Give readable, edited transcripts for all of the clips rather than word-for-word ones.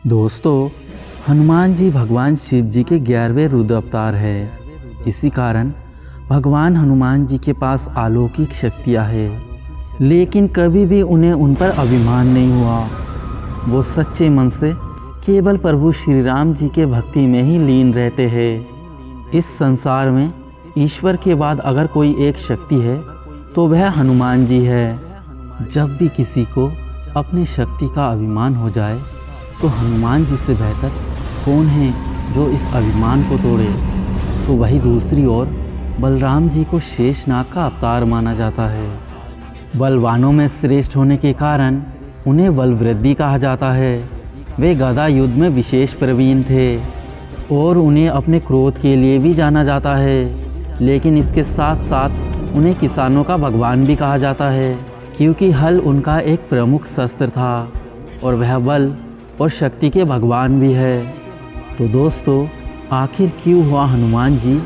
दोस्तों, हनुमान जी भगवान शिव जी के 11वें रुद्र अवतार है। इसी कारण भगवान हनुमान जी के पास अलौकिक शक्तियाँ हैं, लेकिन कभी भी उन्हें उन पर अभिमान नहीं हुआ। वो सच्चे मन से केवल प्रभु श्री राम जी के भक्ति में ही लीन रहते हैं। इस संसार में ईश्वर के बाद अगर कोई एक शक्ति है तो वह हनुमान जी है। जब भी किसी को अपनी शक्ति का अभिमान हो जाए तो हनुमान जी से बेहतर कौन है जो इस अभिमान को तोड़े। तो वही दूसरी ओर बलराम जी को शेषनाग का अवतार माना जाता है। बलवानों में श्रेष्ठ होने के कारण उन्हें बलवृद्धि कहा जाता है। वे गदा युद्ध में विशेष प्रवीण थे और उन्हें अपने क्रोध के लिए भी जाना जाता है। लेकिन इसके साथ साथ उन्हें किसानों का भगवान भी कहा जाता है, क्योंकि हल उनका एक प्रमुख शस्त्र था और वह बल और शक्ति के भगवान भी है। तो दोस्तों, आखिर क्यों हुआ हनुमान जी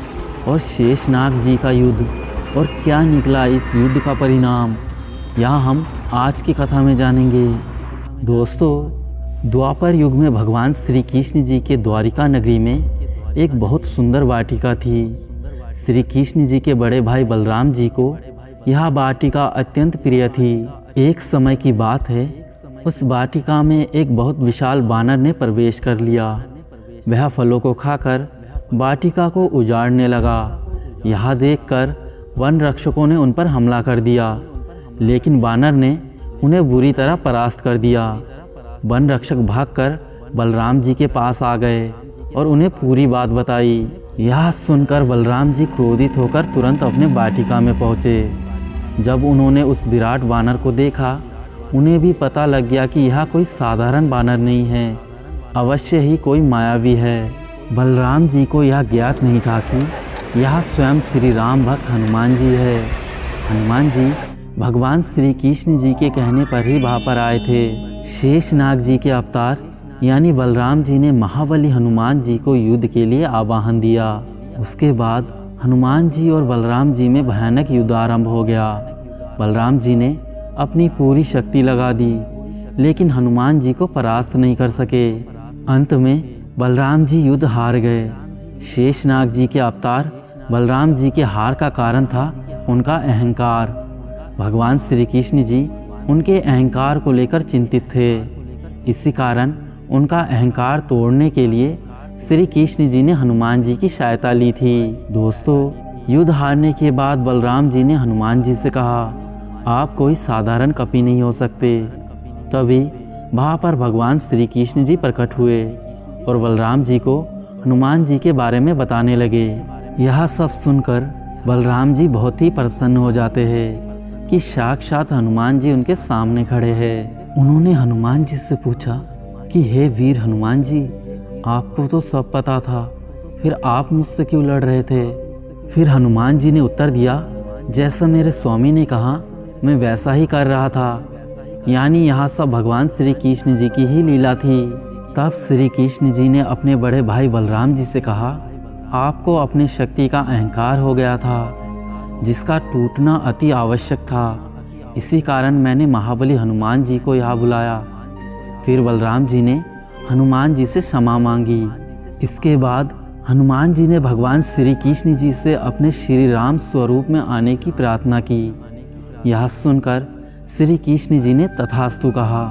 और शेषनाग जी का युद्ध और क्या निकला इस युद्ध का परिणाम, यह हम आज की कथा में जानेंगे। दोस्तों, द्वापर युग में भगवान श्री कृष्ण जी के द्वारिका नगरी में एक बहुत सुंदर वाटिका थी। श्री कृष्ण जी के बड़े भाई बलराम जी को यह वाटिका अत्यंत प्रिय थी। एक समय की बात है, उस वाटिका में एक बहुत विशाल बानर ने प्रवेश कर लिया। वह फलों को खाकर वाटिका को उजाड़ने लगा। यह देखकर वन रक्षकों ने उन पर हमला कर दिया, लेकिन बानर ने उन्हें बुरी तरह परास्त कर दिया। वन रक्षक भागकर बलराम जी के पास आ गए और उन्हें पूरी बात बताई। यह सुनकर बलराम जी क्रोधित होकर तुरंत अपने वाटिका में पहुँचे। जब उन्होंने उस विराट बानर को देखा, उन्हें भी पता लग गया कि यह कोई साधारण बानर नहीं है, अवश्य ही कोई मायावी है। बलराम जी को यह ज्ञात नहीं था कि यह स्वयं श्री राम भक्त हनुमान जी है। हनुमान जी भगवान श्री कृष्ण जी के कहने पर ही वहाँ पर आए थे। शेषनाग जी के अवतार यानी बलराम जी ने महाबली हनुमान जी को युद्ध के लिए आह्वान दिया। उसके बाद हनुमान जी और बलराम जी में भयानक युद्ध आरंभ हो गया। बलराम जी ने अपनी पूरी शक्ति लगा दी, लेकिन हनुमान जी को परास्त नहीं कर सके। अंत में बलराम जी युद्ध हार गए। शेषनाग जी के अवतार बलराम जी के हार का कारण था उनका अहंकार। भगवान श्री कृष्ण जी उनके अहंकार को लेकर चिंतित थे। इसी कारण उनका अहंकार तोड़ने के लिए श्री कृष्ण जी ने हनुमान जी की सहायता ली थी। दोस्तों, युद्ध हारने के बाद बलराम जी ने हनुमान जी से कहा, आप कोई साधारण कपि नहीं हो सकते। तभी वहाँ पर भगवान श्री कृष्ण जी प्रकट हुए और बलराम जी को हनुमान जी के बारे में बताने लगे। यह सब सुनकर बलराम जी बहुत ही प्रसन्न हो जाते हैं कि साक्षात हनुमान जी उनके सामने खड़े हैं। उन्होंने हनुमान जी से पूछा कि हे वीर हनुमान जी, आपको तो सब पता था, फिर आप मुझसे क्यों लड़ रहे थे। फिर हनुमान जी ने उत्तर दिया, जैसा मेरे स्वामी ने कहा मैं वैसा ही कर रहा था, यानी यहाँ सब भगवान श्री कृष्ण जी की ही लीला थी। तब श्री कृष्ण जी ने अपने बड़े भाई बलराम जी से कहा, आपको अपनी शक्ति का अहंकार हो गया था, जिसका टूटना अति आवश्यक था। इसी कारण मैंने महाबली हनुमान जी को यहाँ बुलाया। फिर बलराम जी ने हनुमान जी से क्षमा मांगी। इसके बाद हनुमान जी ने भगवान श्री कृष्ण जी से अपने श्री राम स्वरूप में आने की प्रार्थना की। यह सुनकर श्री कृष्ण जी ने तथास्तु कहा।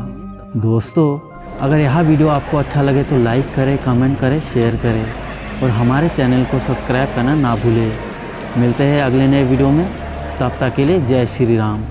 दोस्तों, अगर यह वीडियो आपको अच्छा लगे तो लाइक करें, कमेंट करें, शेयर करें और हमारे चैनल को सब्सक्राइब करना ना भूलें। मिलते हैं अगले नए वीडियो में, तब तक के लिए जय श्री राम।